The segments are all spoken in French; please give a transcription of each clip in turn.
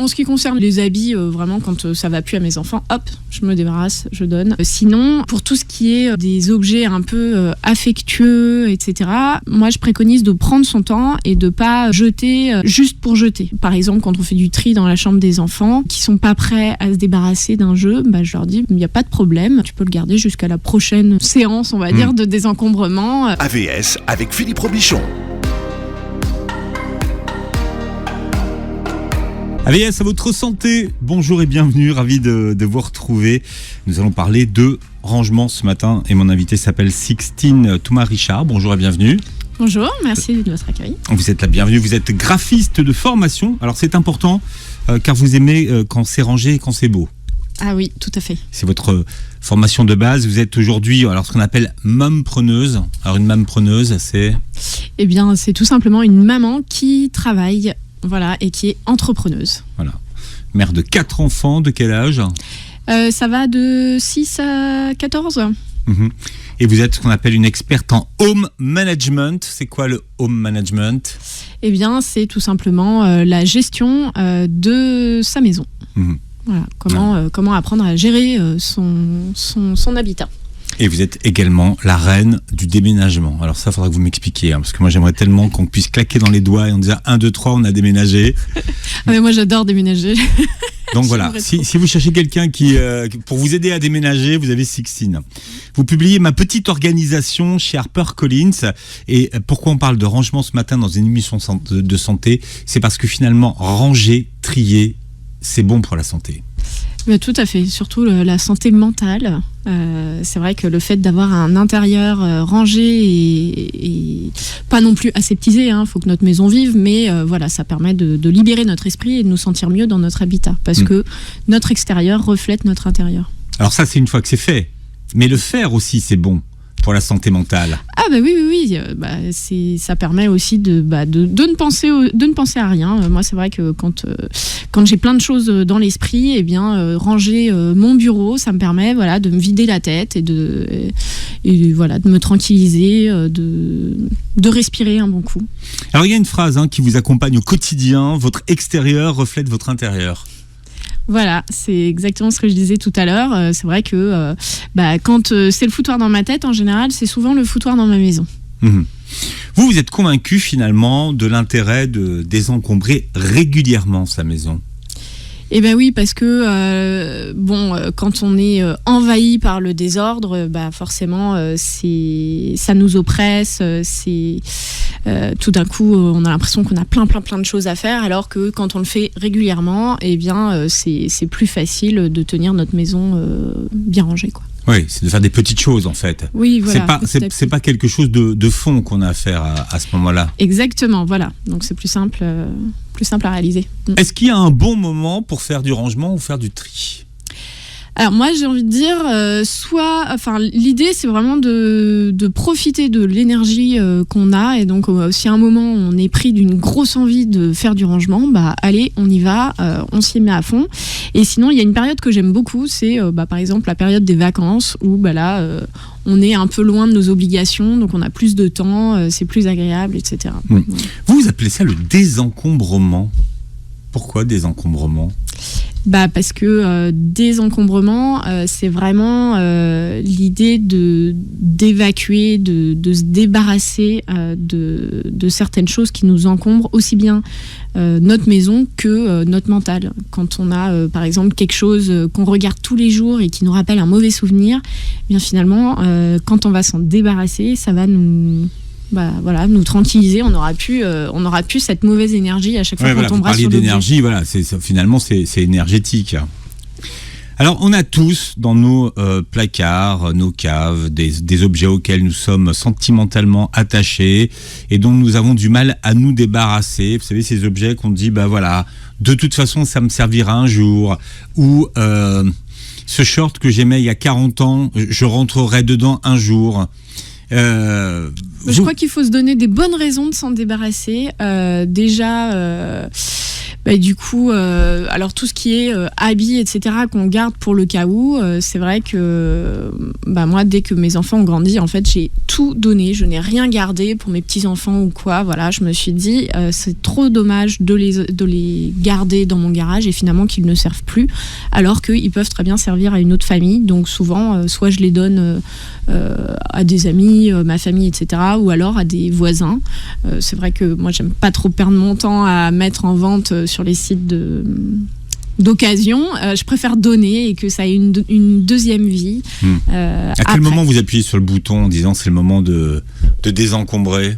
En ce qui concerne les habits, vraiment, quand ça va plus à mes enfants, hop, je me débarrasse, je donne. Sinon, pour tout ce qui est des objets un peu affectueux, etc., moi, je préconise de prendre son temps et de pas jeter juste pour jeter. Par exemple, quand on fait du tri dans la chambre des enfants, qui sont pas prêts à se débarrasser d'un jeu, je leur dis, il n'y a pas de problème, tu peux le garder jusqu'à la prochaine séance, on va dire, de désencombrement. AVS avec Philippe Robichon. AVS à votre santé, bonjour et bienvenue, ravi de vous retrouver. Nous allons parler de rangement ce matin et mon invité s'appelle Sixtine Thomas-Richard. Bonjour et bienvenue. Bonjour, merci de votre accueil. Vous êtes la bienvenue, vous êtes graphiste de formation. Alors c'est important car vous aimez quand c'est rangé et quand c'est beau. Ah oui, tout à fait. C'est votre formation de base. Vous êtes aujourd'hui ce qu'on appelle mompreneuse. Alors une mompreneuse, c'est... Eh bien, c'est tout simplement une maman qui travaille, voilà, et qui est entrepreneuse. Voilà. Mère de 4 enfants, de quel âge ? Ça va de 6 à 14. Et vous êtes ce qu'on appelle une experte en home management. C'est quoi le home management ? Eh bien, c'est tout simplement la gestion de sa maison. Voilà, comment apprendre à gérer son habitat. Et vous êtes également la reine du déménagement. Alors ça, il faudra que vous m'expliquiez, parce que moi j'aimerais tellement qu'on puisse claquer dans les doigts et on dise 1, 2, 3, on a déménagé. Mais moi j'adore déménager. Donc voilà, si vous cherchez quelqu'un qui pour vous aider à déménager, vous avez Sixtine. Vous publiez Ma petite organisation chez HarperCollins. Et pourquoi on parle de rangement ce matin dans une émission de santé ? C'est parce que finalement, ranger, trier, c'est bon pour la santé. Mais tout à fait, surtout la santé mentale. C'est vrai que le fait d'avoir un intérieur rangé et pas non plus aseptisé, faut que notre maison vive, mais voilà, ça permet de libérer notre esprit et de nous sentir mieux dans notre habitat, parce que notre extérieur reflète notre intérieur. Alors ça, c'est une fois que c'est fait, mais le faire aussi, c'est bon pour la santé mentale. Ah oui. Ça permet aussi de ne penser à rien. Moi, c'est vrai que quand j'ai plein de choses dans l'esprit, ranger mon bureau, ça me permet de me vider la tête et de me tranquilliser, de respirer un bon coup. Alors il y a une phrase qui vous accompagne au quotidien: votre extérieur reflète votre intérieur. Voilà, c'est exactement ce que je disais tout à l'heure. C'est vrai que quand c'est le foutoir dans ma tête, en général, c'est souvent le foutoir dans ma maison. Vous êtes convaincu finalement de l'intérêt de désencombrer régulièrement sa maison ? Eh bien oui, parce que quand on est envahi par le désordre, forcément ça nous oppresse, tout d'un coup on a l'impression qu'on a plein de choses à faire, alors que quand on le fait régulièrement, c'est plus facile de tenir notre maison bien rangée, quoi. Oui, c'est de faire des petites choses en fait. Oui, voilà. C'est pas quelque chose de fond qu'on a à faire à ce moment-là. Exactement, voilà. Donc c'est plus simple à réaliser. Est-ce qu'il y a un bon moment pour faire du rangement ou faire du tri ? Alors moi j'ai envie de dire, l'idée c'est vraiment de profiter de l'énergie qu'on a, et donc si à un moment on est pris d'une grosse envie de faire du rangement, allez, on y va, on s'y met à fond. Et sinon il y a une période que j'aime beaucoup, c'est par exemple la période des vacances, où on est un peu loin de nos obligations, donc on a plus de temps, c'est plus agréable, etc. Vous appelez ça le désencombrement. Pourquoi désencombrement ? Parce que désencombrement, c'est vraiment l'idée d'évacuer, de se débarrasser de certaines choses qui nous encombrent, aussi bien notre maison que notre mental. Quand on a par exemple quelque chose qu'on regarde tous les jours et qui nous rappelle un mauvais souvenir, bien finalement quand on va s'en débarrasser, ça va nous tranquilliser. On n'aura plus cette mauvaise énergie à chaque fois qu'on tombera sur l'objet. D'énergie, finalement c'est énergétique. Alors on a tous dans nos placards, nos caves, des objets auxquels nous sommes sentimentalement attachés et dont nous avons du mal à nous débarrasser. Vous savez, ces objets qu'on dit de toute façon ça me servira un jour, ou ce short que j'aimais il y a 40 ans, je rentrerai dedans un jour. Je crois qu'il faut se donner des bonnes raisons de s'en débarrasser. Déjà, Du coup, alors tout ce qui est habits, etc., qu'on garde pour le cas où, c'est vrai que moi, dès que mes enfants ont grandi, en fait, j'ai tout donné. Je n'ai rien gardé pour mes petits-enfants ou quoi. Voilà, je me suis dit, c'est trop dommage de les garder dans mon garage et finalement qu'ils ne servent plus, alors qu'ils peuvent très bien servir à une autre famille. Donc souvent, soit je les donne à des amis, ma famille, etc., ou alors à des voisins. C'est vrai que moi, j'aime pas trop perdre mon temps à mettre en vente sur les sites d'occasion. Je préfère donner et que ça ait une deuxième vie. À quel moment vous appuyez sur le bouton en disant c'est le moment de désencombrer ?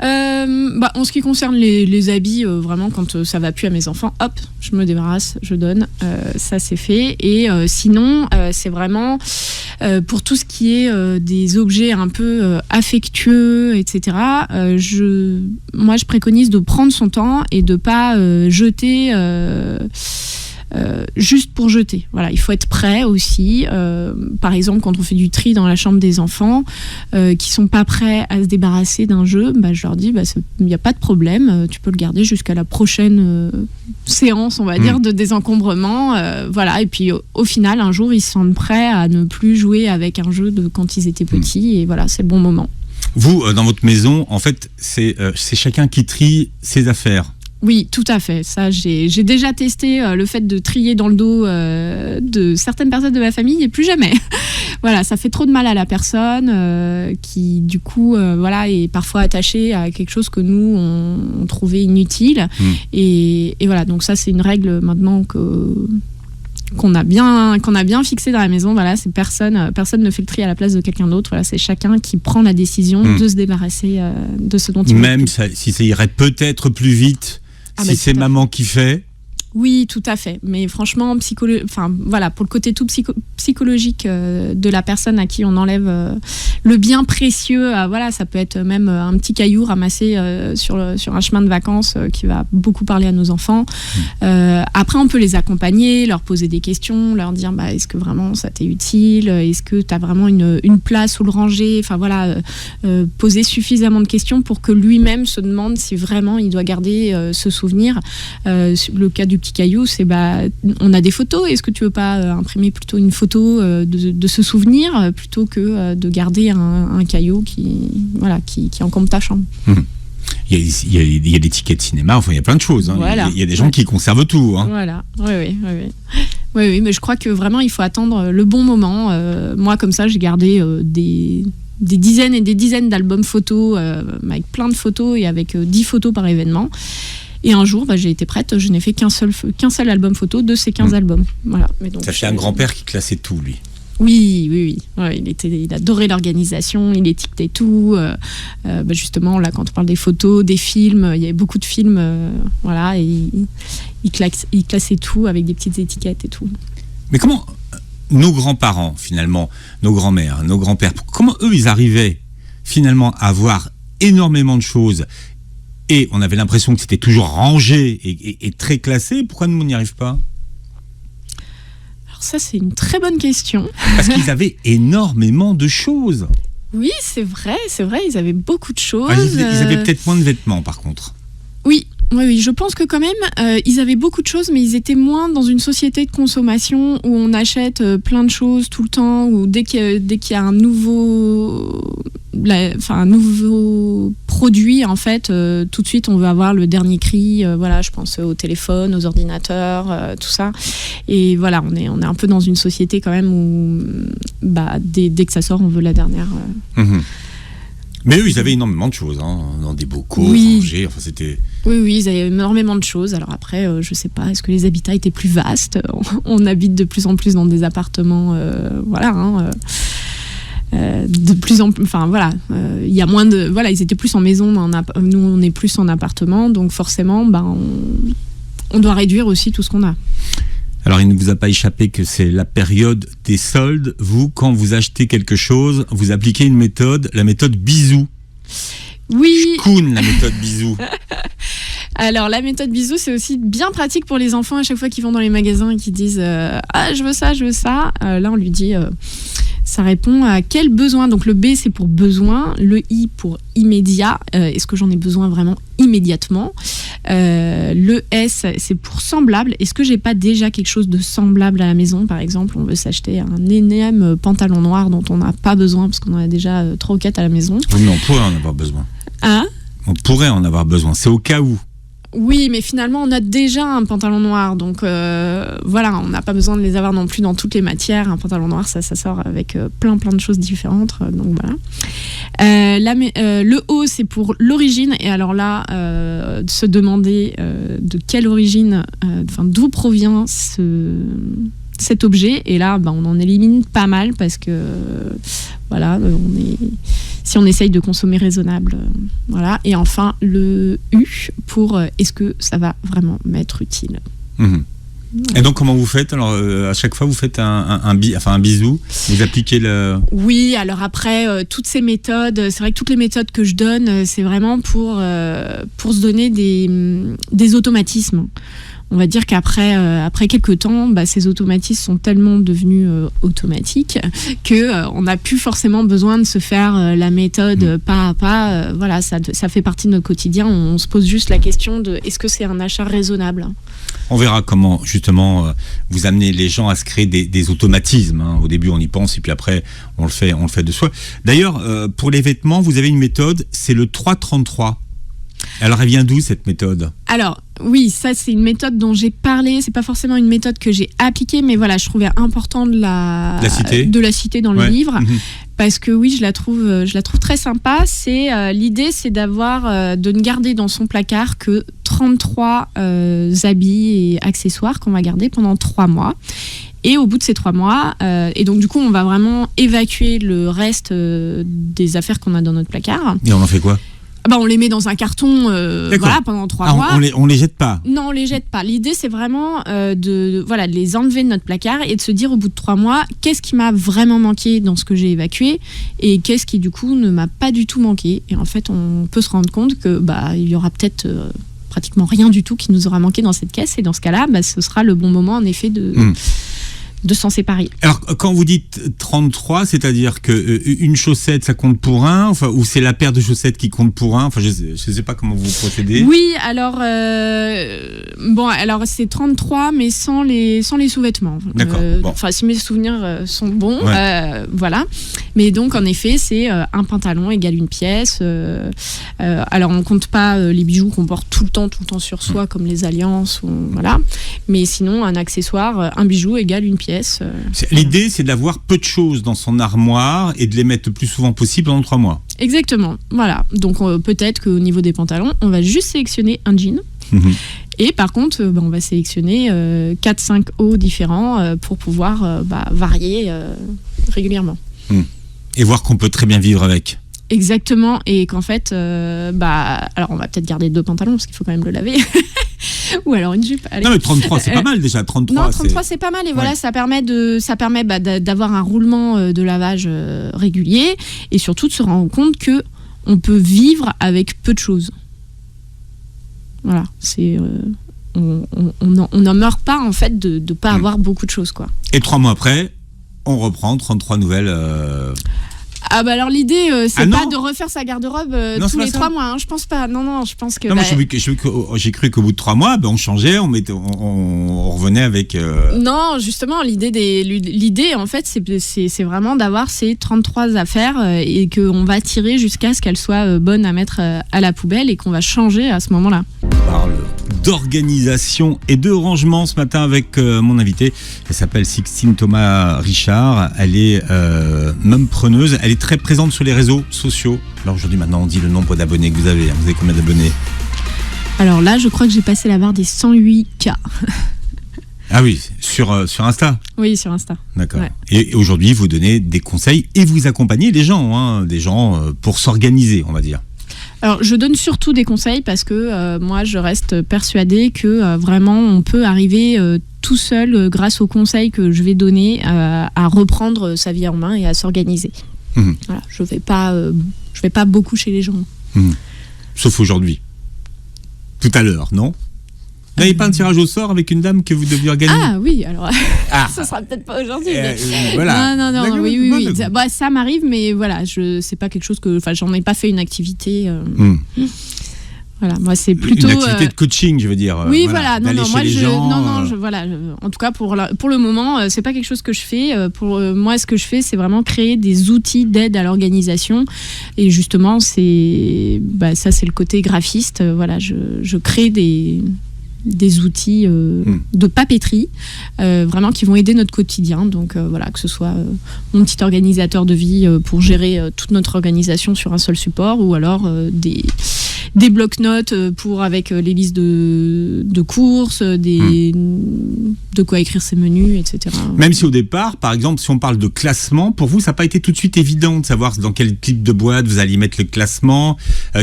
En ce qui concerne les habits, vraiment quand ça va plus à mes enfants, hop, je me débarrasse, je donne, ça c'est fait. Et sinon, c'est vraiment pour tout ce qui est des objets un peu affectueux, etc. Moi, je préconise de prendre son temps et de pas jeter. Juste pour jeter. Voilà, il faut être prêt aussi. Par exemple, quand on fait du tri dans la chambre des enfants qui sont pas prêts à se débarrasser d'un jeu, je leur dis il n'y a pas de problème, tu peux le garder jusqu'à la prochaine séance, on va dire, de désencombrement. Voilà, et puis au final, un jour, ils se sentent prêts à ne plus jouer avec un jeu de quand ils étaient petits, et voilà, c'est le bon moment. Vous, dans votre maison, en fait, c'est chacun qui trie ses affaires. Oui, tout à fait. Ça, j'ai déjà testé le fait de trier dans le dos de certaines personnes de ma famille et plus jamais. Voilà, ça fait trop de mal à la personne qui, du coup, est parfois attachée à quelque chose que nous, on trouvait inutile. Et voilà, donc ça, c'est une règle maintenant qu'on a bien fixée dans la maison. Voilà, c'est personne ne fait le tri à la place de quelqu'un d'autre. Voilà, c'est chacun qui prend la décision de se débarrasser de ce dont il veut. Même si ça irait peut-être plus vite. Si c'est maman qui fait. Oui, tout à fait. Mais franchement, pour le côté tout psychologique de la personne à qui on enlève le bien précieux, ça peut être même un petit caillou ramassé sur un chemin de vacances qui va beaucoup parler à nos enfants. Après, on peut les accompagner, leur poser des questions, leur dire est-ce que vraiment ça t'est utile ? Est-ce que tu as vraiment une place où le ranger ? Poser suffisamment de questions pour que lui-même se demande si vraiment il doit garder ce souvenir. Le cas du petit caillou, c'est on a des photos, est-ce que tu veux pas imprimer plutôt une photo de ce souvenir plutôt que de garder un caillou qui encombre ta chambre. Il y a des tickets de cinéma, il y a plein de choses. Voilà. Il y a des gens qui conservent tout. Voilà, oui, mais je crois que vraiment il faut attendre le bon moment. Moi, comme ça, j'ai gardé des dizaines et des dizaines d'albums photos avec plein de photos et avec 10 photos par événement. Et un jour, j'ai été prête, je n'ai fait qu'un seul album photo de ces 15 albums. Voilà. Mais donc, ça fait un grand-père qui classait tout, lui. Oui. Ouais, il adorait l'organisation, il étiquetait tout. Justement, là, quand on parle des photos, des films, il y avait beaucoup de films. Et il classait tout avec des petites étiquettes et tout. Mais comment nos grands-parents, finalement, nos grands-mères, nos grands-pères, comment eux, ils arrivaient finalement à avoir énormément de choses ? Et on avait l'impression que c'était toujours rangé et très classé. Pourquoi nous, on n'y arrive pas ? Alors ça, c'est une très bonne question. Parce qu'ils avaient énormément de choses. Oui, c'est vrai, ils avaient beaucoup de choses. Ils avaient peut-être moins de vêtements, par contre. Oui, je pense que quand même, ils avaient beaucoup de choses, mais ils étaient moins dans une société de consommation où on achète plein de choses tout le temps, ou dès qu'il y a un nouveau produit, en fait, tout de suite, on veut avoir le dernier cri. Je pense au téléphone, aux ordinateurs, tout ça. Et voilà, on est un peu dans une société quand même où, dès que ça sort, on veut la dernière. Mais eux, ils avaient énormément de choses, dans des bocaux, rangés, c'était... Oui, ils avaient énormément de choses. Alors après, je sais pas, est-ce que les habitats étaient plus vastes ? On habite de plus en plus dans des appartements, de plus en plus... il y a moins de... ils étaient plus en maison, nous, on est plus en appartement, donc forcément, on doit réduire aussi tout ce qu'on a. Alors, il ne vous a pas échappé que c'est la période des soldes. Vous, quand vous achetez quelque chose, vous appliquez une méthode, la méthode bisou. Oui. Schkoun, la méthode bisou. Alors, la méthode bisou, c'est aussi bien pratique pour les enfants à chaque fois qu'ils vont dans les magasins et qu'ils disent « Ah, je veux ça ». Là, on lui dit Ça répond à quel besoin. Donc le B, c'est pour besoin, le I pour immédiat. Est-ce que j'en ai besoin vraiment immédiatement? Le S, c'est pour semblable. Est-ce que j'ai pas déjà quelque chose de semblable à la maison? Par exemple, on veut s'acheter un énième pantalon noir dont on n'a pas besoin parce qu'on en a déjà 3 ou 4 à la maison. Oui, mais on pourrait en avoir besoin. Hein? On pourrait en avoir besoin. C'est au cas où. Oui, mais finalement, on a déjà un pantalon noir. Donc voilà, on n'a pas besoin de les avoir non plus dans toutes les matières. Un pantalon noir, ça sort avec plein de choses différentes. Donc voilà. Le O, c'est pour l'origine. Et alors là, se demander de quelle origine, d'où provient cet objet. Et là, on en élimine pas mal parce que voilà, si on essaye de consommer raisonnable, voilà. Et enfin le U pour est-ce que ça va vraiment m'être utile. Et donc comment vous faites? Alors à chaque fois vous faites un bisou, vous appliquez le... Oui, alors après toutes ces méthodes, c'est vrai que toutes les méthodes que je donne, c'est vraiment pour se donner des automatismes. On va dire qu'après quelques temps, ces automatismes sont tellement devenus automatiques qu'on n'a plus forcément besoin de se faire la méthode pas à pas. Voilà, ça fait partie de notre quotidien. On se pose juste la question de est-ce que c'est un achat raisonnable? On verra comment justement vous amenez les gens à se créer des automatismes. Au début on y pense et puis après on le fait de soi. D'ailleurs pour les vêtements vous avez une méthode, c'est le 3-33. Alors elle vient d'où cette méthode? Alors oui, ça c'est une méthode dont j'ai parlé, c'est pas forcément une méthode que j'ai appliquée, mais voilà, je trouvais important de la citer dans le livre, parce que oui, je la trouve très sympa. L'idée c'est de ne garder dans son placard que 33 habits et accessoires qu'on va garder pendant 3 mois. Et au bout de ces 3 mois, et donc du coup on va vraiment évacuer le reste des affaires qu'on a dans notre placard. Et on en fait quoi? On les met dans un carton pendant 3 mois. On les jette pas? Non, on les jette pas. L'idée, c'est vraiment de les enlever de notre placard et de se dire au bout de 3 mois, qu'est-ce qui m'a vraiment manqué dans ce que j'ai évacué et qu'est-ce qui, du coup, ne m'a pas du tout manqué. Et en fait, on peut se rendre compte que il y aura peut-être pratiquement rien du tout qui nous aura manqué dans cette caisse. Et dans ce cas-là, ce sera le bon moment, en effet, de s'en séparer. Alors, quand vous dites 33, c'est-à-dire qu'une chaussette, ça compte pour un, ou c'est la paire de chaussettes qui compte pour un? Je ne sais pas comment vous procédez. Oui, alors, alors c'est 33, mais sans les sous-vêtements. D'accord. Si mes souvenirs sont bons, ouais. Voilà. Mais donc, en effet, c'est un pantalon égale une pièce. Alors, on ne compte pas les bijoux qu'on porte tout le temps sur soi, comme les alliances, voilà. Mais sinon, un accessoire, un bijou égale une pièce. L'idée, c'est d'avoir peu de choses dans son armoire et de les mettre le plus souvent possible pendant 3 mois. Exactement, voilà. Donc peut-être qu'au niveau des pantalons, on va juste sélectionner un jean. Et par contre, on va sélectionner 4-5 hauts différents pour pouvoir varier régulièrement. Et voir qu'on peut très bien vivre avec. Exactement, et qu'en fait, alors on va peut-être garder 2 pantalons parce qu'il faut quand même le laver. Ou alors une jupe. Allez. Non mais 33 c'est pas mal déjà. 33, non, 33 c'est pas mal et voilà, ça permet d'avoir un roulement de lavage régulier et surtout de se rendre compte que on peut vivre avec peu de choses. Voilà, on n'en meurt pas en fait de pas avoir beaucoup de choses, quoi. Et 3 mois après, on reprend 33 nouvelles. Alors l'idée c'est pas de refaire sa garde-robe tous les 3 mois, je pense pas. Non, je pense que. Non, j'ai cru qu'au bout de 3 mois, on changeait, on revenait avec. Non, justement, l'idée en fait, c'est vraiment d'avoir ces 33 affaires et qu'on va tirer jusqu'à ce qu'elles soient bonnes à mettre à la poubelle et qu'on va changer à ce moment-là. On parle d'organisation et de rangement ce matin avec mon invitée. Elle s'appelle Sixtine Thomas-Richard. Elle est mempreneuse. Elle est très présente sur les réseaux sociaux. Alors aujourd'hui, maintenant, on dit le nombre d'abonnés que vous avez. Vous avez combien d'abonnés? Alors là, je crois que j'ai passé la barre des 108K. Ah oui, sur Insta? Oui, sur Insta. D'accord. Ouais. Et aujourd'hui, vous donnez des conseils et vous accompagnez les gens, pour s'organiser, on va dire. Alors, je donne surtout des conseils parce que moi, je reste persuadée que vraiment, on peut arriver tout seul, grâce aux conseils que je vais donner, à reprendre sa vie en main et à s'organiser. Voilà, je vais pas beaucoup chez les gens. Sauf aujourd'hui. Tout à l'heure, non? Vous n'avez pas un tirage au sort avec une dame que vous deviez gagner? Ah oui, alors ça sera peut-être pas aujourd'hui. Mais... voilà. Non, oui. Ça m'arrive, mais voilà, c'est pas quelque chose que, enfin, j'en ai pas fait une activité. Voilà, moi c'est plutôt une activité de coaching, je veux dire. Oui, voilà. Non, moi voilà. En tout cas pour le moment, c'est pas quelque chose que je fais. Pour moi, ce que je fais, c'est vraiment créer des outils d'aide à l'organisation. Et justement, ça c'est le côté graphiste. Voilà, je crée des outils de papeterie vraiment qui vont aider notre quotidien. Donc voilà, que ce soit mon petit organisateur de vie pour gérer toute notre organisation sur un seul support, ou alors des blocs-notes avec les listes de courses, de quoi écrire ses menus, etc. Même si au départ, par exemple, si on parle de classement, pour vous, ça n'a pas été tout de suite évident de savoir dans quel type de boîte vous alliez mettre le classement,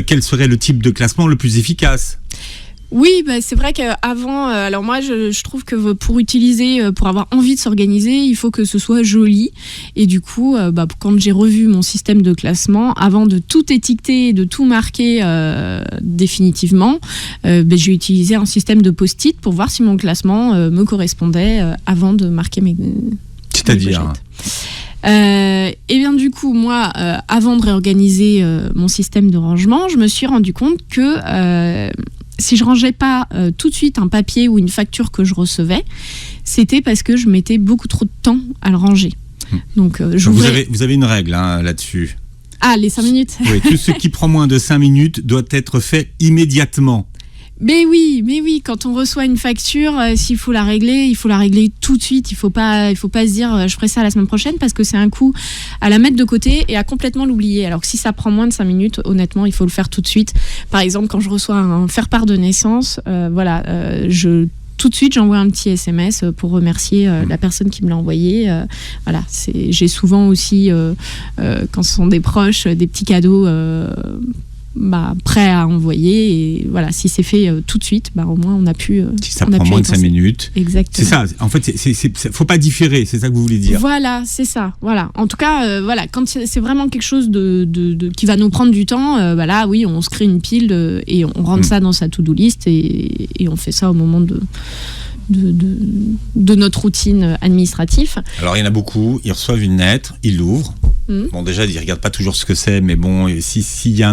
quel serait le type de classement le plus efficace? Oui, c'est vrai qu'avant, alors moi je trouve que pour avoir envie de s'organiser, il faut que ce soit joli. Et du coup, quand j'ai revu mon système de classement, avant de tout étiqueter et de tout marquer définitivement, j'ai utilisé un système de post-it pour voir si mon classement me correspondait avant de marquer mes C'est-à-dire et bien du coup, moi, avant de réorganiser mon système de rangement, je me suis rendu compte que si je rangeais pas tout de suite un papier ou une facture que je recevais, c'était parce que je mettais beaucoup trop de temps à le ranger. Donc, vous avez une règle là-dessus. Ah, les 5 minutes. Oui, tout ce qui prend moins de 5 minutes doit être fait immédiatement. Mais oui, quand on reçoit une facture, s'il faut la régler, il faut la régler tout de suite. Il faut pas se dire je ferai ça la semaine prochaine, parce que c'est un coup à la mettre de côté et à complètement l'oublier. Alors que si ça prend moins de 5 minutes, honnêtement, il faut le faire tout de suite. Par exemple, quand je reçois un faire-part de naissance, tout de suite, j'envoie un petit SMS pour remercier la personne qui me l'a envoyé. Voilà, j'ai souvent aussi, quand ce sont des proches, des petits cadeaux prêt à envoyer. Et voilà, si c'est fait tout de suite, au moins on a pu. Si ça prend moins de 5 minutes. Exactement. C'est ça. En fait, faut pas différer. C'est ça que vous voulez dire. Voilà, c'est ça. Voilà. En tout cas, quand c'est vraiment quelque chose qui va nous prendre du temps, là, oui, on se crée une pile et on rentre ça dans sa to-do list et on fait ça au moment de notre routine administrative. Alors il y en a beaucoup, ils reçoivent une lettre, ils l'ouvrent. Bon, déjà ils regardent pas toujours ce que c'est, mais bon, s'il y a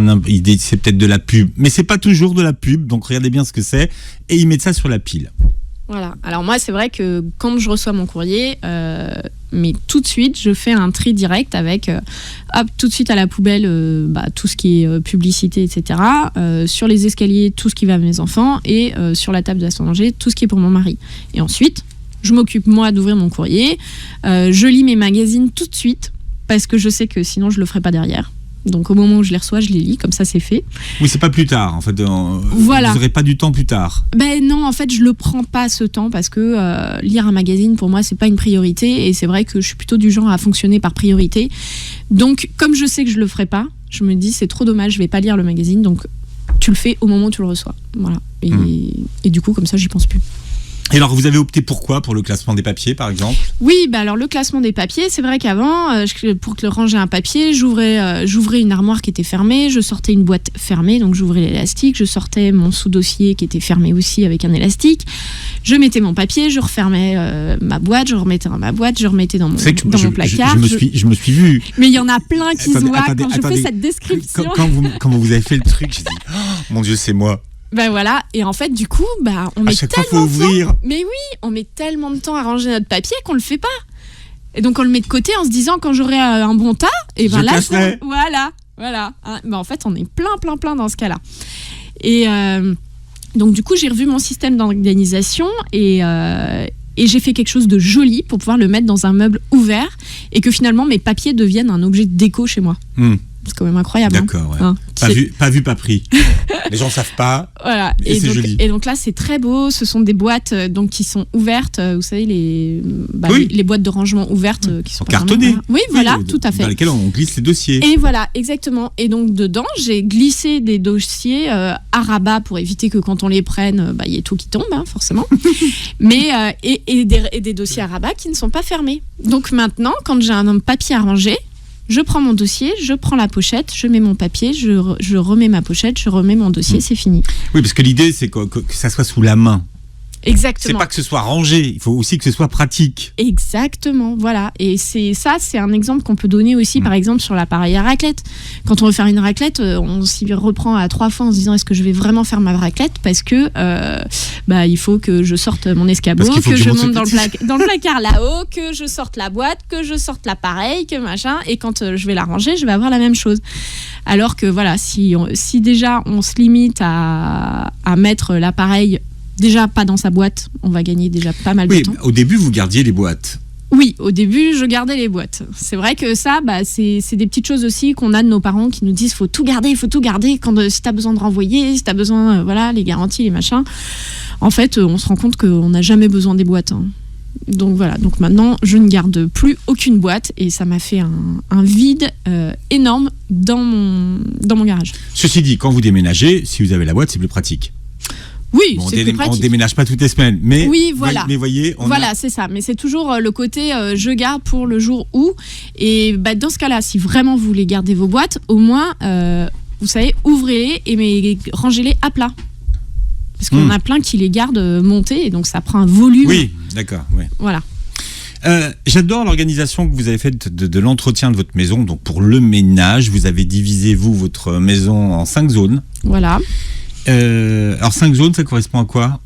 c'est peut-être de la pub, mais c'est pas toujours de la pub, donc regardez bien ce que c'est et ils mettent ça sur la pile. Voilà. Alors moi, c'est vrai que quand je reçois mon courrier, mais tout de suite, je fais un tri direct avec tout de suite à la poubelle tout ce qui est publicité, etc. Sur les escaliers, tout ce qui va à mes enfants, et sur la table de la salle à manger, tout ce qui est pour mon mari. Et ensuite, je m'occupe moi d'ouvrir mon courrier, je lis mes magazines tout de suite, parce que je sais que sinon je le ferai pas derrière. Donc au moment où je les reçois, je les lis, comme ça c'est fait. Oui, c'est pas plus tard en fait. Voilà. Vous n'aurez pas du temps plus tard. Non, en fait, je le prends pas ce temps, parce que lire un magazine pour moi c'est pas une priorité, et c'est vrai que je suis plutôt du genre à fonctionner par priorité. Donc comme je sais que je le ferai pas, je me dis c'est trop dommage, je vais pas lire le magazine, donc tu le fais au moment où tu le reçois. Voilà. Et du coup comme ça j'y pense plus. Et alors, vous avez opté pour quoi? Pour le classement des papiers, par exemple? Oui, alors le classement des papiers, c'est vrai qu'avant, pour ranger un papier, j'ouvrais une armoire qui était fermée, je sortais une boîte fermée, donc j'ouvrais l'élastique, je sortais mon sous-dossier qui était fermé aussi avec un élastique, je mettais mon papier, je refermais ma boîte, je remettais dans ma boîte, je remettais dans mon placard. Je me suis vu. Mais il y en a plein qui se voient quand je fais cette description. Quand vous avez fait le truc, j'ai dit, oh, mon Dieu, c'est moi. Voilà, et en fait du coup on met tellement de temps. Mais oui, on met tellement de temps à ranger notre papier qu'on le fait pas. Et donc on le met de côté en se disant quand j'aurai un bon tas, et là voilà. En fait on est plein dans ce cas-là. Et donc du coup j'ai revu mon système d'organisation et j'ai fait quelque chose de joli pour pouvoir le mettre dans un meuble ouvert et que finalement mes papiers deviennent un objet de déco chez moi. C'est quand même incroyable. D'accord, ouais. Pas vu, pas pris. Les gens savent pas. Voilà. Et c'est joli. Et donc là, c'est très beau. Ce sont des boîtes qui sont ouvertes. Vous savez, les boîtes de rangement ouvertes qui sont cartonnées. Oui, voilà, tout à fait. Dans lesquelles on glisse les dossiers. Et voilà, exactement. Et donc dedans, j'ai glissé des dossiers à rabat pour éviter que quand on les prenne, il y ait tout qui tombe, forcément. Mais et des dossiers à rabat qui ne sont pas fermés. Donc maintenant, quand j'ai un papier à ranger, je prends mon dossier, je prends la pochette, je mets mon papier, je remets ma pochette, je remets mon dossier, c'est fini. Oui, parce que l'idée, c'est que ça soit sous la main. Exactement. C'est pas que ce soit rangé, il faut aussi que ce soit pratique. Exactement, voilà. Et c'est un exemple qu'on peut donner aussi, par exemple, sur l'appareil à raclette. Quand on veut faire une raclette, on s'y reprend à 3 fois en se disant est-ce que je vais vraiment faire ma raclette, parce que il faut que je sorte mon escabeau, que je monte dans le placard là-haut, que je sorte la boîte, que je sorte l'appareil, que machin. Et quand je vais la ranger, je vais avoir la même chose. Alors que voilà, si déjà on se limite à mettre l'appareil déjà pas dans sa boîte, on va gagner déjà pas mal de temps. Au début, vous gardiez les boîtes. Oui, au début, je gardais les boîtes. C'est vrai que ça, c'est des petites choses aussi qu'on a de nos parents qui nous disent faut tout garder. Quand si t'as besoin de renvoyer, si t'as besoin, les garanties, les machins. En fait, on se rend compte qu'on n'a jamais besoin des boîtes. Hein. Donc voilà, donc maintenant, je ne garde plus aucune boîte et ça m'a fait un vide énorme dans mon garage. Ceci dit, quand vous déménagez, si vous avez la boîte, c'est plus pratique. Oui, c'est plus pratique. On déménage pas toutes les semaines, mais oui, voilà. Mais voyez, c'est ça. Mais c'est toujours le côté je garde pour le jour où. Et dans ce cas-là, si vraiment vous voulez garder vos boîtes, au moins, vous savez, ouvrez-les et rangez-les à plat. Parce qu'on a plein qui les gardent montés, et donc ça prend un volume. Oui, d'accord. Oui. Voilà. J'adore l'organisation que vous avez faite de l'entretien de votre maison. Donc pour le ménage, vous avez divisé votre maison en 5 zones. Voilà. Alors 5 zones, ça correspond à quoi ?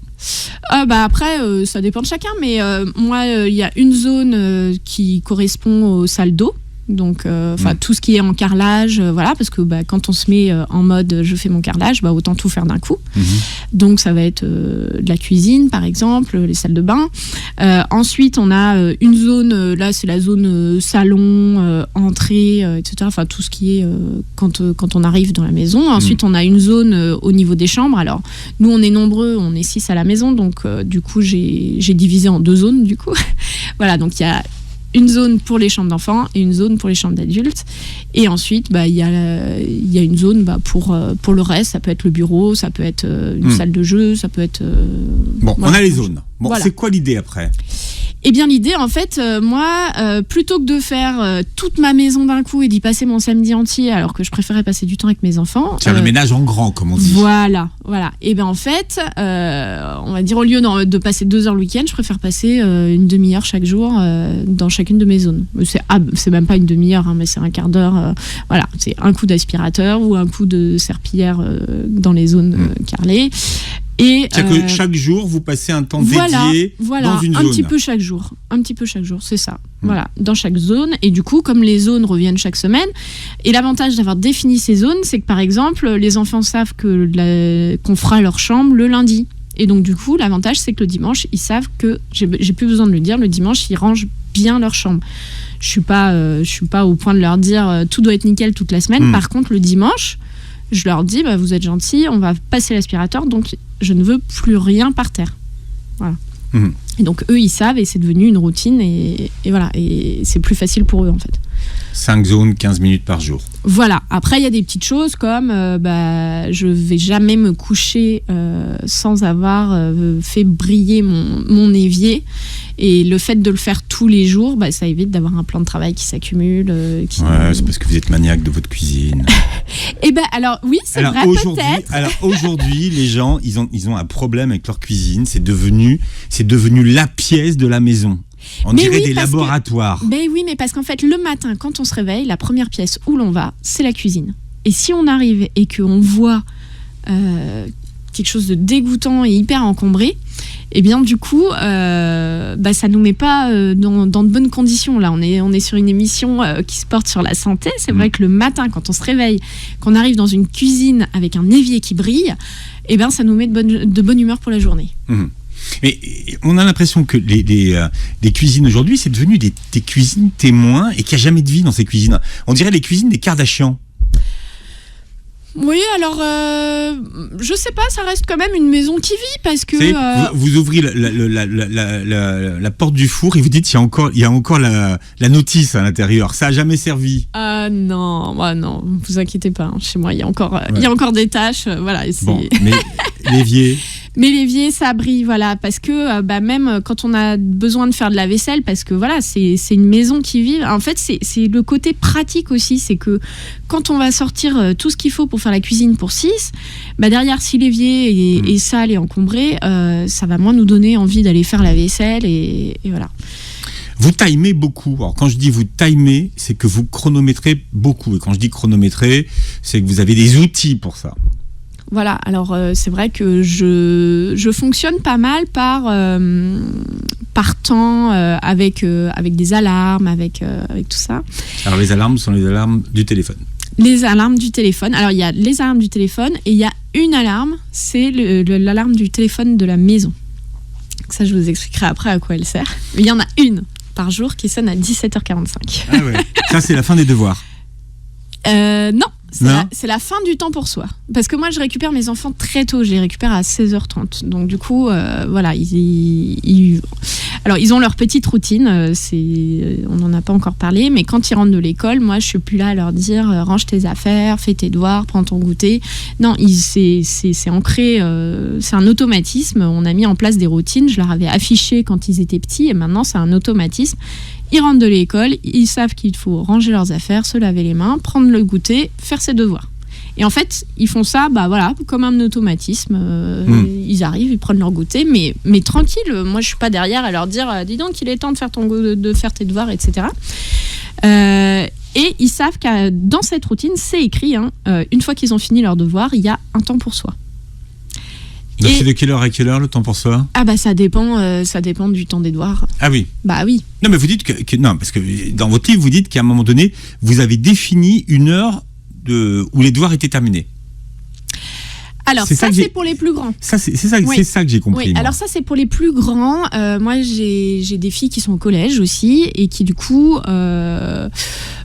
Après, ça dépend de chacun, mais moi, il y a une zone qui correspond aux salles d'eau. Donc, tout ce qui est en carrelage, parce que quand on se met en mode je fais mon carrelage, autant tout faire d'un coup. Donc, ça va être de la cuisine, par exemple, les salles de bain. Ensuite, on a une zone, là, c'est la zone salon, entrée, etc. Enfin, tout ce qui est quand on arrive dans la maison. Ensuite, on a une zone au niveau des chambres. Alors, nous, on est nombreux, on est 6 à la maison. Donc, du coup, j'ai divisé en 2 zones, du coup. Voilà, donc il y a une zone pour les chambres d'enfants et une zone pour les chambres d'adultes. Et ensuite, il y a une zone pour le reste. Ça peut être le bureau, ça peut être une salle de jeu, ça peut être... on a les zones. C'est quoi l'idée après ? Eh bien, l'idée, en fait, plutôt que de faire toute ma maison d'un coup et d'y passer mon samedi entier, alors que je préférais passer du temps avec mes enfants... C'est le ménage en grand, comme on dit. Voilà. Et bien, en fait, on va dire, au lieu de passer 2 heures le week-end, je préfère passer une demi-heure chaque jour dans chacune de mes zones. C'est même pas une demi-heure, mais c'est un quart d'heure. C'est un coup d'aspirateur ou un coup de serpillière dans les zones carrelées. C'est-à-dire que chaque jour, vous passez un temps dédié dans une zone. Un petit peu chaque jour, c'est ça. Voilà, dans chaque zone. Et du coup, comme les zones reviennent chaque semaine, et l'avantage d'avoir défini ces zones, c'est que par exemple, les enfants savent qu'on fera leur chambre le lundi. Et donc du coup, l'avantage, c'est que le dimanche, ils savent que, j'ai plus besoin de le dire, le dimanche, ils rangent bien leur chambre. Je suis pas au point de leur dire tout doit être nickel toute la semaine. Par contre, le dimanche, je leur dis, vous êtes gentils, on va passer l'aspirateur, donc je ne veux plus rien par terre. Voilà. Et donc eux, ils savent, et c'est devenu une routine, et voilà, et c'est plus facile pour eux en fait. 5 zones, 15 minutes par jour. Voilà. Après, il y a des petites choses comme je vais jamais me coucher sans avoir fait briller mon évier. Et le fait de le faire tous les jours, ça évite d'avoir un plan de travail qui s'accumule. C'est parce que vous êtes maniaque de votre cuisine. Alors oui, c'est vrai, peut-être. Alors aujourd'hui, les gens, ils ont un problème avec leur cuisine. C'est devenu la pièce de la maison. On dirait des laboratoires. Oui, mais parce qu'en fait, le matin, quand on se réveille, la première pièce où l'on va, c'est la cuisine. Et si on arrive et qu'on voit quelque chose de dégoûtant et hyper encombré, et bien du coup, ça nous met pas dans de bonnes conditions. Là, on est sur une émission qui se porte sur la santé. C'est vrai que le matin, quand on se réveille, qu'on arrive dans une cuisine avec un évier qui brille, ça nous met de bonne humeur pour la journée. Mais on a l'impression que les cuisines aujourd'hui, c'est devenu des cuisines témoins et qu'il n'y a jamais de vie dans ces cuisines. On dirait les cuisines des Kardashians. Oui, alors, je sais pas, ça reste quand même une maison qui vit parce que... Vous ouvrez la porte du four et vous dites il y a encore la notice à l'intérieur. Ça a jamais servi. Non, vous inquiétez pas. Chez moi, il y a encore des tâches. Voilà. Mais l'évier... Mais l'évier, ça brille, voilà, parce que même quand on a besoin de faire de la vaisselle, parce que voilà, c'est une maison qui vit. En fait, c'est le côté pratique aussi, c'est que quand on va sortir tout ce qu'il faut pour faire la cuisine pour 6, derrière, si l'évier est sale et encombré, ça va moins nous donner envie d'aller faire la vaisselle et voilà. Vous timez beaucoup. Alors quand je dis vous timez, c'est que vous chronométrez beaucoup. Et quand je dis chronométrer, c'est que vous avez des outils pour ça. Voilà, alors c'est vrai que je fonctionne pas mal par temps, avec des alarmes, avec tout ça. Alors les alarmes sont les alarmes du téléphone. Les alarmes du téléphone. Alors il y a les alarmes du téléphone et il y a une alarme, c'est l'alarme du téléphone de la maison. Ça, je vous expliquerai après à quoi elle sert. Mais il y en a une par jour qui sonne à 17h45. Ah ouais. Ça, c'est la fin des devoirs. Non. C'est la fin du temps pour soi. Parce que moi, je récupère mes enfants très tôt. Je les récupère à 16h30. Donc, du coup, voilà, alors, ils ont leur petite routine. On n'en a pas encore parlé. Mais quand ils rentrent de l'école, moi, je suis plus là à leur dire range tes affaires, fais tes devoirs, prends ton goûter. Non, c'est ancré. C'est un automatisme. On a mis en place des routines. Je leur avais affiché quand ils étaient petits. Et maintenant, c'est un automatisme. Ils rentrent de l'école, ils savent qu'il faut ranger leurs affaires, se laver les mains, prendre le goûter, faire ses devoirs. Et en fait, ils font ça, voilà, comme un automatisme. Ils arrivent, ils prennent leur goûter, mais tranquille. Moi, je suis pas derrière à leur dire, dis donc, il est temps de faire tes devoirs, etc. Et ils savent que dans cette routine, c'est écrit. Une fois qu'ils ont fini leurs devoirs, il y a un temps pour soi. Donc c'est de quelle heure à quelle heure le temps pour soi ? Ça dépend du temps des devoirs. Ah oui. Bah oui. Non mais vous dites que non, parce que dans votre livre vous dites qu'à un moment donné vous avez défini une heure où les devoirs étaient terminés. Alors ça c'est pour les plus grands. C'est ça que j'ai compris. Oui. Alors ça c'est pour les plus grands. Moi j'ai des filles qui sont au collège aussi et qui du coup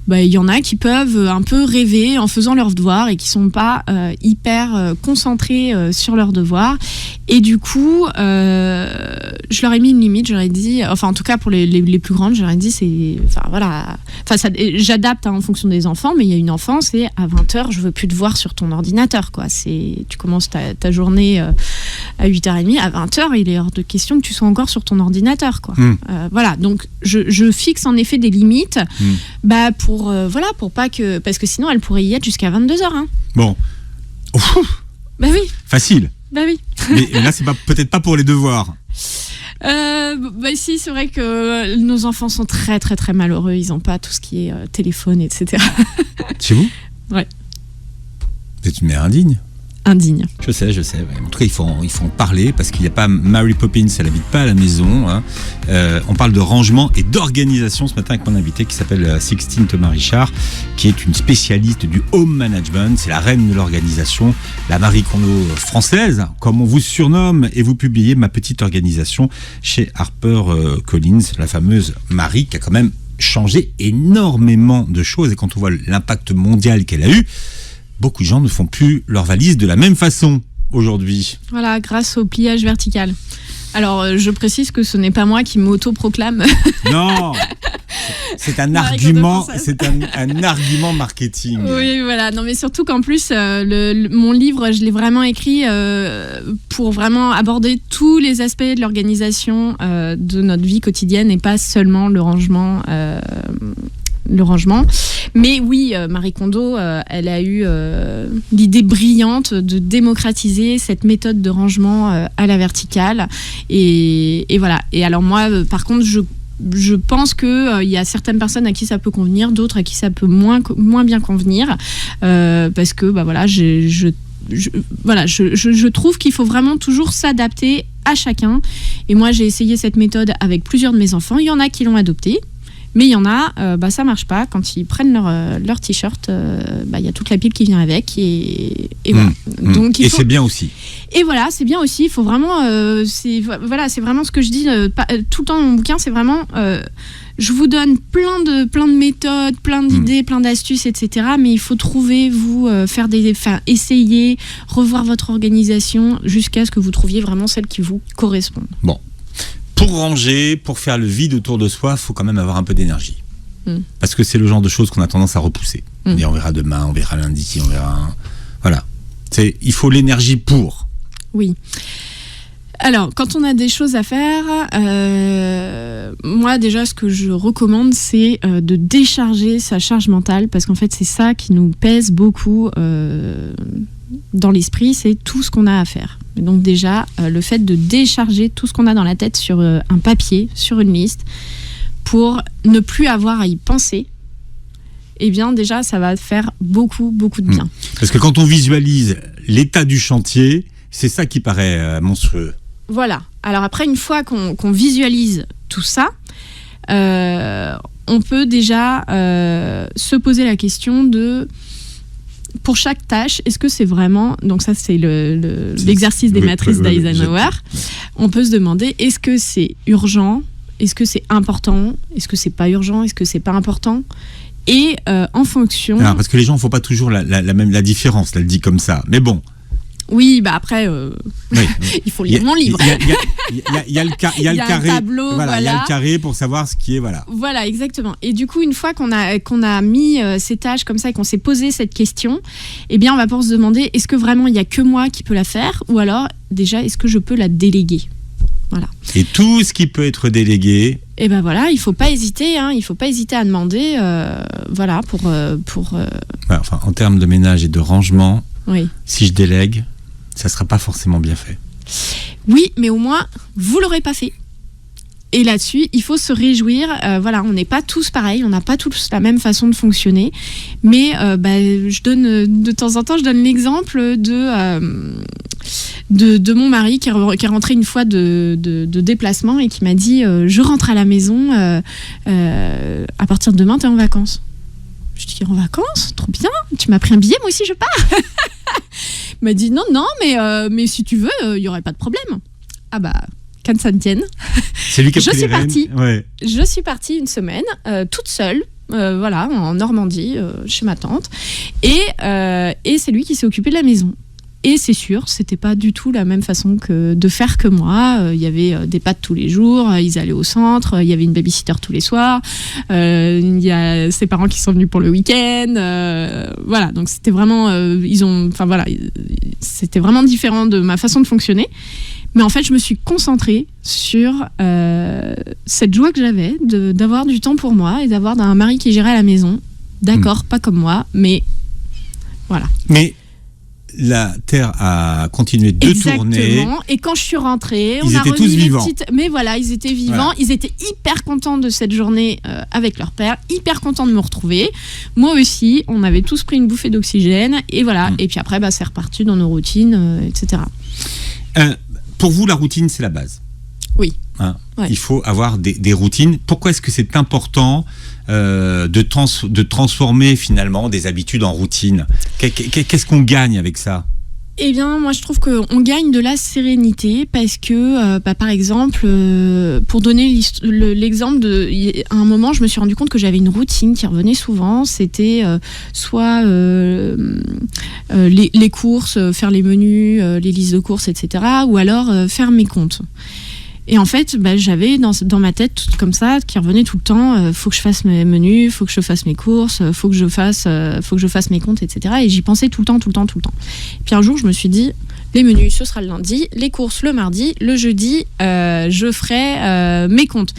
il y en a qui peuvent un peu rêver en faisant leurs devoirs et qui sont pas hyper concentrés sur leurs devoirs. Et du coup, je leur ai mis une limite. Je leur ai dit, enfin en tout cas pour les plus grandes, je leur ai dit j'adapte en fonction des enfants, mais il y a une enfant, c'est à 20h, je veux plus te voir sur ton ordinateur, quoi. Tu commences ta journée à 8h30, à 20h, il est hors de question que tu sois encore sur ton ordinateur, quoi. Voilà, donc je fixe en effet des limites, pour pas que, parce que sinon elle pourrait y être jusqu'à 22h. Bon. Bah oui. Facile. Bah oui. Mais là, c'est peut-être pas pour les devoirs. Si, c'est vrai que nos enfants sont très très très malheureux. Ils n'ont pas tout ce qui est téléphone, etc. Chez vous ? Ouais. Vous êtes une mère indigne. Indigne. Je sais. Ouais. En tout cas, il faut en parler parce qu'il n'y a pas Mary Poppins, elle n'habite pas à la maison. On parle de rangement et d'organisation ce matin avec mon invité qui s'appelle Sixtine Thomas-Richard, qui est une spécialiste du home management. C'est la reine de l'organisation, la Marie Kondo française, comme on vous surnomme. Et vous publiez Ma petite organisation chez HarperCollins, la fameuse Marie qui a quand même changé énormément de choses. Et quand on voit l'impact mondial qu'elle a eu, beaucoup de gens ne font plus leur valise de la même façon aujourd'hui. Voilà, grâce au pliage vertical. Alors, je précise que ce n'est pas moi qui m'auto-proclame. Non, c'est un argument, un argument marketing. Oui, voilà. Non, mais surtout qu'en plus, mon livre, je l'ai vraiment écrit pour vraiment aborder tous les aspects de l'organisation de notre vie quotidienne et pas seulement le rangement. Mais oui, Marie Kondo, elle a eu l'idée brillante de démocratiser cette méthode de rangement à la verticale. Et voilà. Et alors moi, par contre, je pense qu'il y a certaines personnes à qui ça peut convenir, d'autres à qui ça peut moins bien convenir. Parce que, je trouve qu'il faut vraiment toujours s'adapter à chacun. Et moi, j'ai essayé cette méthode avec plusieurs de mes enfants. Il y en a qui l'ont adoptée. Mais il y en a, ça marche pas. Quand ils prennent leur t-shirt, y a toute la pile qui vient avec. Et voilà. Donc, c'est bien aussi. Et voilà, c'est bien aussi. Il faut vraiment... c'est vraiment ce que je dis tout le temps dans mon bouquin. C'est vraiment... je vous donne plein de méthodes, plein d'idées, plein d'astuces, etc. Mais il faut trouver, essayer, revoir votre organisation jusqu'à ce que vous trouviez vraiment celle qui vous correspond. Bon. Pour ranger, pour faire le vide autour de soi, il faut quand même avoir un peu d'énergie. Parce que c'est le genre de choses qu'on a tendance à repousser. Et on verra demain, on verra lundi, on verra... Voilà. Il faut l'énergie pour. Oui. Alors, quand on a des choses à faire, moi déjà, ce que je recommande, c'est de décharger sa charge mentale, parce qu'en fait, c'est ça qui nous pèse beaucoup dans l'esprit, c'est tout ce qu'on a à faire. Et donc déjà, le fait de décharger tout ce qu'on a dans la tête sur un papier, sur une liste, pour ne plus avoir à y penser, eh bien déjà, ça va faire beaucoup, beaucoup de bien. Parce que quand on visualise l'état du chantier, c'est ça qui paraît monstrueux. Voilà. Alors après, une fois qu'on visualise tout ça, on peut déjà se poser la question de, pour chaque tâche, est-ce que c'est vraiment... Donc ça, c'est l'exercice des matrices d'Eisenhower. On peut se demander, est-ce que c'est urgent ? Est-ce que c'est important ? Est-ce que c'est pas urgent ? Est-ce que c'est pas important ? Et en fonction... Alors, parce que les gens ne font pas toujours la différence, là, le dit comme ça. Mais bon... Oui, bah après, oui. il faut lire mon livre. Il y a le carré, tableau, voilà. Il y a le carré pour savoir ce qui est, voilà. Voilà, exactement. Et du coup, une fois qu'on a mis ces tâches comme ça et qu'on s'est posé cette question, eh bien, on va pouvoir se demander, est-ce que vraiment il n'y a que moi qui peux la faire, ou alors, déjà, est-ce que je peux la déléguer ? Voilà. Et tout ce qui peut être délégué... Et ben voilà, il faut pas hésiter, il faut pas hésiter à demander, voilà, pour. Enfin, en termes de ménage et de rangement, oui. Si je délègue, ça sera pas forcément bien fait. Oui, mais au moins vous l'aurez pas fait. Et là-dessus, il faut se réjouir. Voilà, on n'est pas tous pareils, on n'a pas tous la même façon de fonctionner. Mais je donne de temps en temps, je donne l'exemple de mon mari qui est rentré une fois de déplacement et qui m'a dit je rentre à la maison, à partir de demain, t'es en vacances. Je dis en vacances, trop bien, tu m'as pris un billet, moi aussi je pars. Il m'a dit non, mais si tu veux, il n'y aurait pas de problème. Ah bah, qu'à ça ne tienne. C'est lui qui a pris les rênes. Ouais. Je suis partie une semaine, toute seule, voilà, en Normandie, chez ma tante. Et c'est lui qui s'est occupé de la maison. Et c'est sûr, c'était pas du tout la même façon de faire que moi. Il y avait des pâtes tous les jours, ils allaient au centre, il y avait une babysitter tous les soirs, il y a ses parents qui sont venus pour le week-end. Voilà, donc c'était vraiment, c'était vraiment différent de ma façon de fonctionner. Mais en fait, je me suis concentrée sur cette joie que j'avais d'avoir du temps pour moi et d'avoir un mari qui gérait la maison. D'accord, pas comme moi, mais voilà. Mais la Terre a continué de tourner. Exactement. Et quand je suis rentrée, ils étaient tous vivants. Mais voilà, ils étaient vivants. Voilà. Ils étaient hyper contents de cette journée avec leur père, hyper contents de me retrouver. Moi aussi, on avait tous pris une bouffée d'oxygène. Et voilà. Et puis après, c'est reparti dans nos routines, etc. Pour vous, la routine, c'est la base. Oui. Ouais. Il faut avoir des routines. Pourquoi est-ce que c'est important de transformer finalement des habitudes en routine ? Qu'est-ce qu'on gagne avec ça ? Eh bien, moi, je trouve qu'on gagne de la sérénité parce que, par exemple, pour donner l'exemple à un moment, je me suis rendu compte que j'avais une routine qui revenait souvent. C'était soit les courses, faire les menus, les listes de courses, etc. Ou alors faire mes comptes. Et en fait, j'avais dans ma tête comme ça, qui revenait tout le temps, faut que je fasse mes menus, faut que je fasse mes courses, faut que je fasse mes comptes, etc. Et j'y pensais tout le temps. Et puis un jour, je me suis dit, les menus, ce sera le lundi, les courses le mardi, le jeudi, je ferai mes comptes.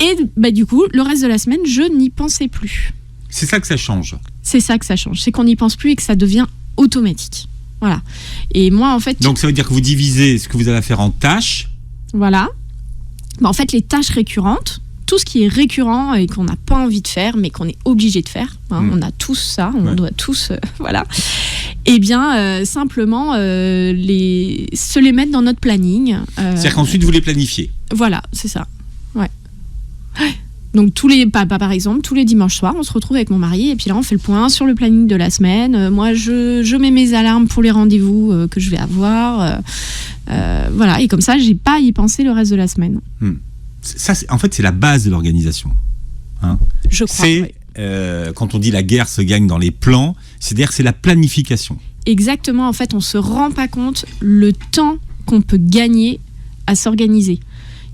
Et du coup, le reste de la semaine, je n'y pensais plus. C'est ça que ça change. C'est ça que ça change, c'est qu'on n'y pense plus et que ça devient automatique. Voilà. Et moi, en fait... Donc ça veut dire que vous divisez ce que vous avez à faire en tâches. Voilà. En fait, les tâches récurrentes, tout ce qui est récurrent et qu'on n'a pas envie de faire, mais qu'on est obligé de faire, on a tous ça, on doit tous, voilà. Eh bien, simplement, se les mettre dans notre planning. C'est-à-dire qu'ensuite, vous les planifiez. Voilà, c'est ça. Ouais. Donc, par exemple, tous les dimanches soirs, on se retrouve avec mon mari et puis là, on fait le point sur le planning de la semaine. Moi, je mets mes alarmes pour les rendez-vous que je vais avoir. Voilà, et comme ça, j'ai pas à y penser le reste de la semaine. Ça, en fait, c'est la base de l'organisation. Je crois. C'est, quand on dit la guerre se gagne dans les plans, c'est-à-dire que c'est la planification. Exactement, en fait, on se rend pas compte le temps qu'on peut gagner à s'organiser.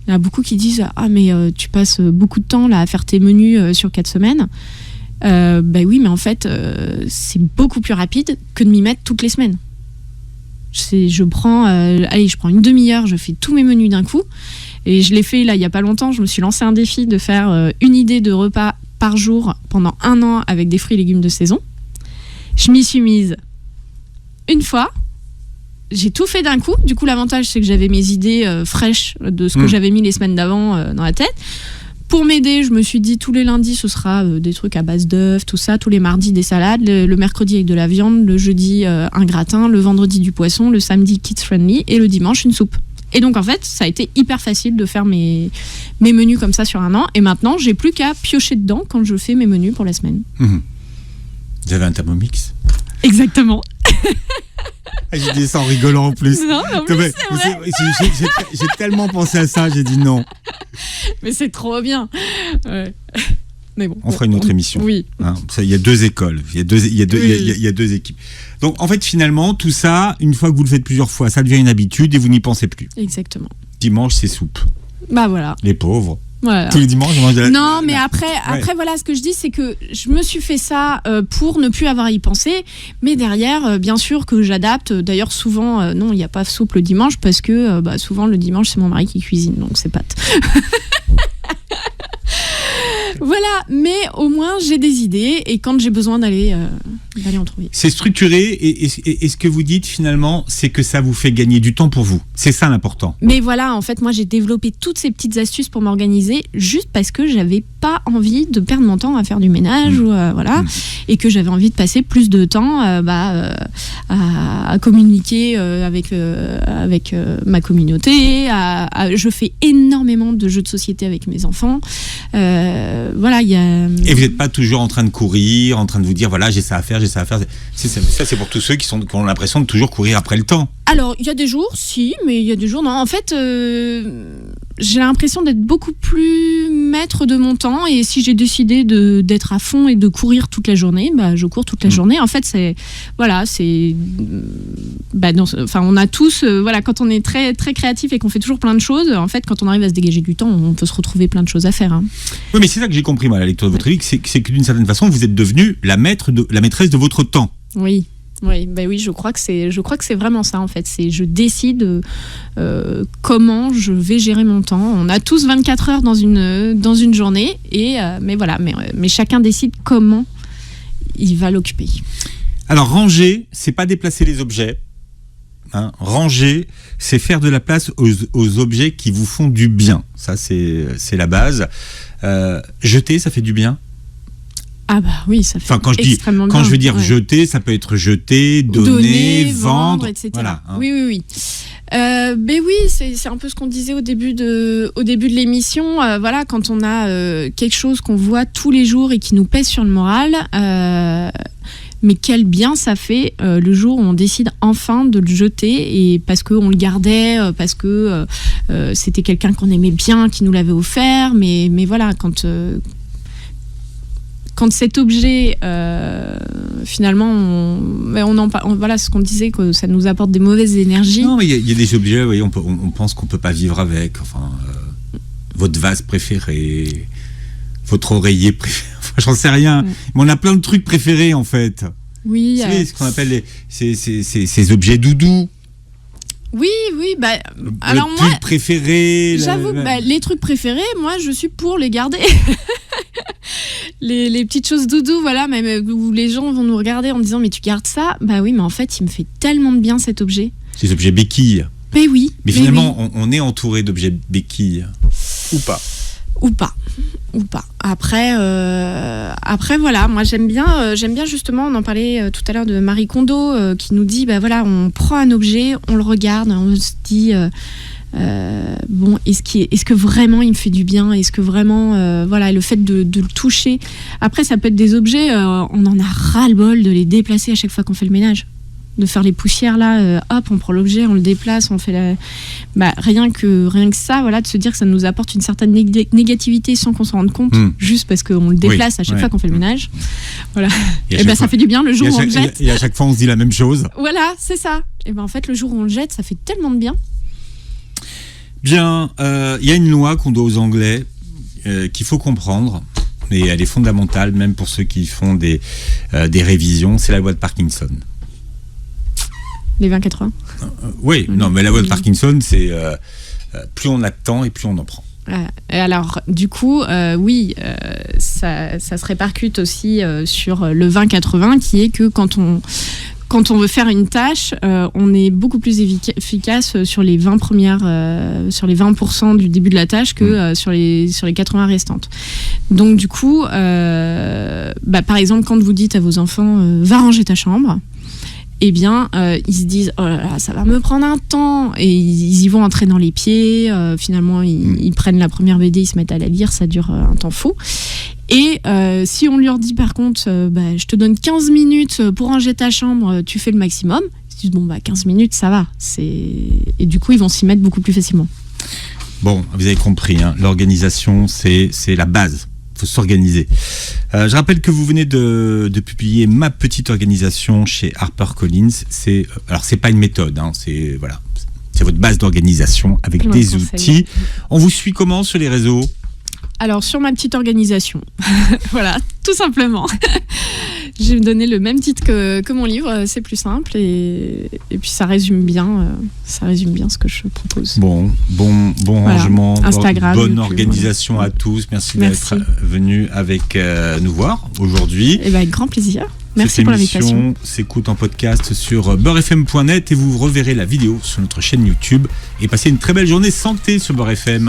Il y en a beaucoup qui disent « Ah, mais tu passes beaucoup de temps là, à faire tes menus sur 4 semaines. » Oui, mais en fait, c'est beaucoup plus rapide que de m'y mettre toutes les semaines. Je prends une demi-heure, je fais tous mes menus d'un coup. Et je l'ai fait là il y a pas longtemps. Je me suis lancé un défi de faire une idée de repas par jour pendant 1 an avec des fruits et légumes de saison. Je m'y suis mise une fois. J'ai tout fait d'un coup. Du coup, l'avantage, c'est que j'avais mes idées fraîches de ce que j'avais mis les semaines d'avant dans la tête. Pour m'aider, je me suis dit tous les lundis, ce sera des trucs à base d'œufs, tout ça. Tous les mardis, des salades. Le mercredi, avec de la viande. Le jeudi, un gratin. Le vendredi, du poisson. Le samedi, kids friendly. Et le dimanche, une soupe. Et donc, en fait, ça a été hyper facile de faire mes menus comme ça sur 1 an. Et maintenant, j'ai plus qu'à piocher dedans quand je fais mes menus pour la semaine. Vous avez un Thermomix ? Exactement. J'ai dit ça en rigolant en plus. Non, mais c'est vrai. J'ai tellement pensé à ça, j'ai dit non. Mais c'est trop bien. Ouais. Mais bon, on fera une autre émission. Oui. Hein, il y a 2 écoles, il y a 2 équipes. Donc en fait finalement tout ça, une fois que vous le faites plusieurs fois, ça devient une habitude et vous n'y pensez plus. Exactement. Dimanche c'est soupe. Bah voilà. Les pauvres. Voilà. Tous les dimanches, on mange de la... Non, mais après, voilà, ce que je dis, c'est que je me suis fait ça pour ne plus avoir à y penser. Mais derrière, bien sûr que j'adapte. D'ailleurs, souvent, non, il n'y a pas soupe le dimanche parce que souvent, le dimanche, c'est mon mari qui cuisine. Donc, c'est pâtes. Voilà, mais au moins, j'ai des idées. Et quand j'ai besoin d'aller en trouver. C'est structuré. Et ce que vous dites, finalement, c'est que ça vous fait gagner du temps pour vous. C'est ça l'important. Mais voilà, en fait, moi, j'ai développé toutes ces petites astuces pour m'organiser juste parce que j'avais pas envie de perdre mon temps à faire du ménage ou voilà, et que j'avais envie de passer plus de temps à communiquer avec ma communauté. Je fais énormément de jeux de société avec mes enfants. Voilà, il y a... Et vous n'êtes pas toujours en train de courir, en train de vous dire voilà, j'ai ça à faire. Ça, c'est pour tous ceux qui ont l'impression de toujours courir après le temps. Alors, il y a des jours, si, mais il y a des jours, non. En fait, j'ai l'impression d'être beaucoup plus maître de mon temps. Et si j'ai décidé d'être à fond et de courir toute la journée, je cours toute la journée. En fait, on a tous, quand on est très, très créatif et qu'on fait toujours plein de choses, en fait, quand on arrive à se dégager du temps, on peut se retrouver plein de choses à faire. Hein. Oui, mais c'est ça que j'ai compris, moi, à la lecture de votre livre, c'est que d'une certaine façon, vous êtes devenue la maîtresse de votre temps. Oui. Oui, je crois que c'est vraiment ça en fait. Je décide comment je vais gérer mon temps. On a tous 24 heures dans une journée, mais chacun décide comment il va l'occuper. Alors ranger, c'est pas déplacer les objets. Hein. Ranger, c'est faire de la place aux objets qui vous font du bien. Ça, c'est la base. Jeter, ça fait du bien. Ah bah oui, ça fait extrêmement bien. Quand je veux dire jeter, ça peut être jeter, donner, vendre, etc. Voilà, hein. Oui. Mais oui, c'est un peu ce qu'on disait au début de l'émission. Voilà, quand on a quelque chose qu'on voit tous les jours et qui nous pèse sur le moral, mais quel bien ça fait le jour où on décide enfin de le jeter, et parce qu'on le gardait, parce que c'était quelqu'un qu'on aimait bien, qui nous l'avait offert. Mais voilà, quand cet objet, finalement, voilà ce qu'on disait, que ça nous apporte des mauvaises énergies. Non, mais il y a des objets, on pense qu'on peut pas vivre avec. Enfin, votre vase préféré, votre oreiller préféré. Enfin, j'en sais rien. Mais on a plein de trucs préférés, en fait. Oui. Vous savez, ce qu'on appelle ces objets doudous. Oui. Alors le pull préféré. J'avoue, les trucs préférés, moi, je suis pour les garder. les petites choses doudou, voilà, même où les gens vont nous regarder en disant mais tu gardes ça? Bah oui, mais en fait, il me fait tellement de bien cet objet. Ces objets béquilles. Mais oui. Mais finalement, oui. On est entouré d'objets béquilles. Ou pas. Après, voilà, moi j'aime bien justement, on en parlait tout à l'heure de Marie Kondo, qui nous dit, on prend un objet, on le regarde, on se dit, est-ce que vraiment il me fait du bien? Est-ce que vraiment, le fait de le toucher. Après, ça peut être des objets, on en a ras-le-bol de les déplacer à chaque fois qu'on fait le ménage. De faire les poussières là, hop, on prend l'objet, on le déplace, on fait rien que ça, voilà, de se dire que ça nous apporte une certaine négativité sans qu'on s'en rende compte, juste parce qu'on le déplace à chaque fois qu'on fait le ménage. Voilà. Et ça fait du bien le jour où on le jette. Et à chaque fois on se dit la même chose. Voilà, c'est ça. Et en fait, le jour où on le jette, ça fait tellement de bien. Bien, y a une loi qu'on doit aux Anglais qu'il faut comprendre. Et elle est fondamentale, même pour ceux qui font des révisions. C'est la loi de Parkinson. les 20-80. Oui, non, mais la loi de Parkinson, c'est plus on a de temps et plus on en prend. Alors, du coup, oui, ça se répercute aussi sur le 20-80, qui est que quand on veut faire une tâche, on est beaucoup plus efficace sur les 20 premières, sur les 20% du début de la tâche que sur les 80 restantes. Donc du coup, par exemple, quand vous dites à vos enfants va ranger ta chambre, eh bien, ils se disent oh là là, ça va me prendre un temps, et ils y vont entrer dans les pieds. Finalement, ils prennent la première BD, ils se mettent à la lire, ça dure un temps fou. Et si on leur dit par contre, je te donne 15 minutes pour ranger ta chambre, tu fais le maximum, ils se disent bon 15 minutes ça va. Et du coup ils vont s'y mettre beaucoup plus facilement. Bon, vous avez compris, hein, l'organisation c'est la base. Il faut s'organiser. Je rappelle que vous venez de publier Ma petite organisation chez HarperCollins. Alors c'est pas une méthode, hein, c'est votre base d'organisation avec des outils. On vous suit comment sur les réseaux ? Alors, sur Ma petite organisation, voilà, tout simplement. Je vais me donner le même titre que mon livre, c'est plus simple et puis ça résume bien ce que je propose. Bon voilà. Rangement, Instagram, bonne organisation à tous. Merci. D'être venu avec nous voir aujourd'hui. Et avec grand plaisir. Merci pour l'invitation. Cette émission s'écoute en podcast sur beurrefm.net et vous reverrez la vidéo sur notre chaîne YouTube. Et passez une très belle journée santé sur Beurre FM.